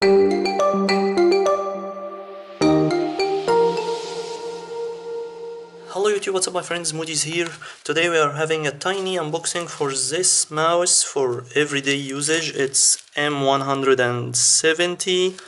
Hello YouTube, what's up my friends, Moody's here. Today we are having a tiny unboxing for this mouse for everyday usage. It's M170.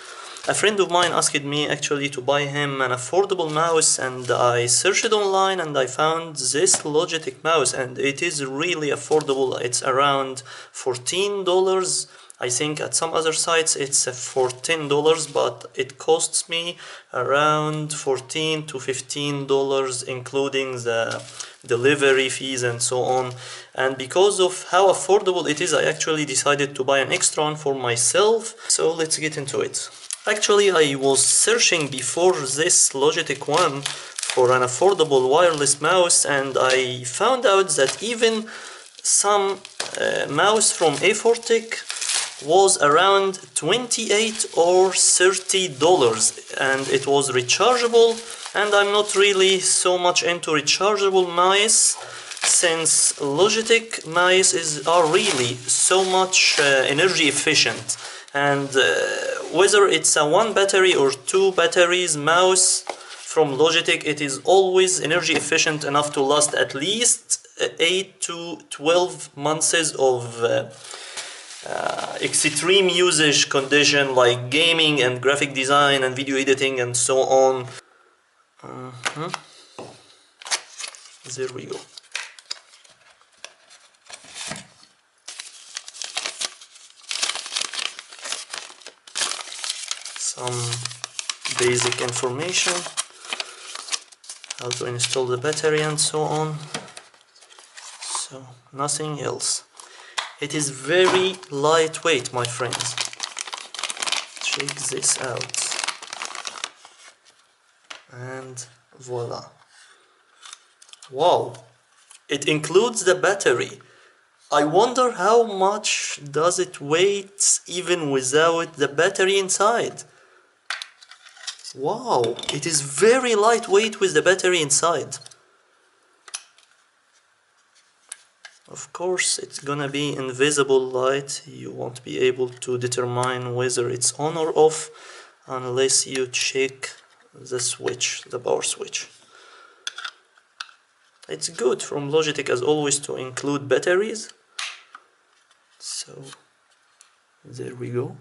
A friend of mine asked me actually to buy him an affordable mouse, and I searched online and I found this Logitech mouse, and it is really affordable. It's around $14. I think at some other sites it's for $10, but it costs me around $14 to $15, including the delivery fees and so on. And because of how affordable it is, I actually decided to buy an extra one for myself. So let's get into it. Actually, I was searching before this Logitech one for an affordable wireless mouse, and I found out that even some mouse from A4Tech was around $28 or $30, and it was rechargeable, and I'm not really so much into rechargeable mice, since Logitech mice are really so much energy efficient, and whether it's a 1 battery or 2 batteries mouse from Logitech, it is always energy efficient enough to last at least 8 to 12 months of extreme usage condition like gaming and graphic design and video editing and so on. There we go. Some basic information, how to install the battery and so on. So nothing else. It is very lightweight, my friends. Check this out. And voila. Wow, it includes the battery. I wonder how much does it weigh even without the battery inside. Wow, it is very lightweight with the battery inside. Of course, it's gonna be invisible light. You won't be able to determine whether it's on or off unless you check the switch, the power switch. It's good from Logitech as always to include batteries. So there we go.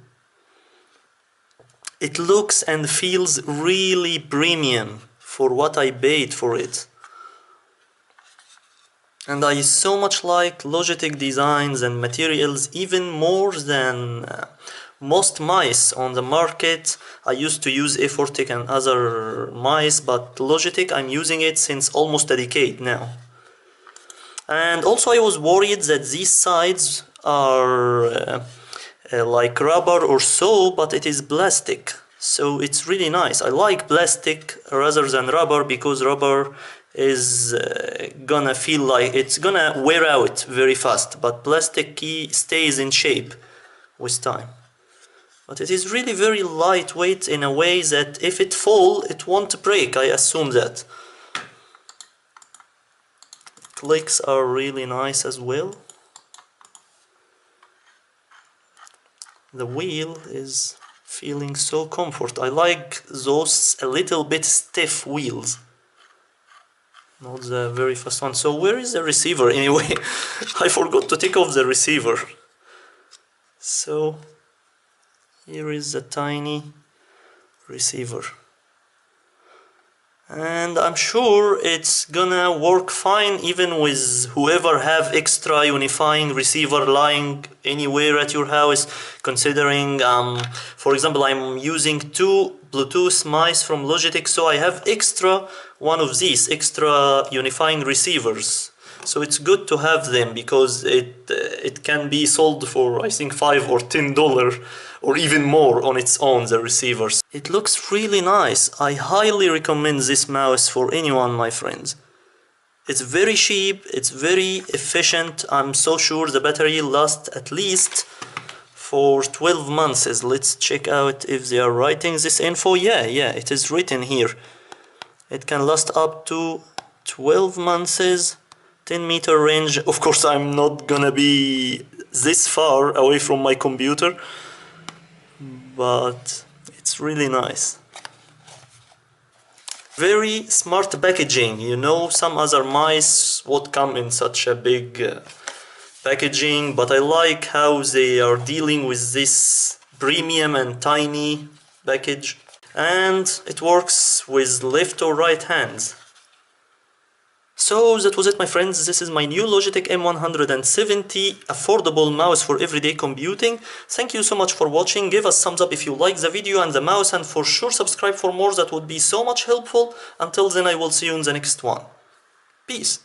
It looks and feels really premium for what I paid for it. And I so much like Logitech designs and materials, even more than most mice on the market. I used to use A4Tech and other mice, but Logitech, I'm using it since almost a decade now. And also I was worried that these sides are like rubber or so, but it is plastic. So it's really nice. I like plastic rather than rubber, because rubber is gonna feel like it's gonna wear out very fast, but plastic key stays in shape with time. But it is really very lightweight in a way that if it falls, it won't break. I assume that. Clicks are really nice as well. The wheel is feeling so comfort. I like those a little bit stiff wheels, not the very fast one. So where is the receiver anyway? I forgot to take off the receiver. So here is a tiny receiver, and I'm sure it's gonna work fine even with whoever have extra unifying receiver lying anywhere at your house, considering for example, I'm using 2 Bluetooth mice from Logitech, so I have extra one of these extra unifying receivers. So it's good to have them, because it can be sold for I think $5 or $10 or even more on its own, the receivers. It looks really nice. I highly recommend this mouse for anyone, my friends. It's very cheap, it's very efficient. I'm so sure the battery lasts at least for 12 months. Let's check out if they are writing this info. Yeah, it is written here. It can last up to 12 months, 10-meter range. Of course, I'm not gonna be this far away from my computer, but it's really nice. Very smart packaging. You know, some other mice would come in such a big packaging, but I like how they are dealing with this premium and tiny package, and it works with left or right hands. So that was it, my friends. This is my new Logitech M170 affordable mouse for everyday computing. Thank you so much for watching. Give us thumbs up if you like the video and the mouse, and for sure subscribe for more. That would be so much helpful. Until then, I will see you in the next one. Peace.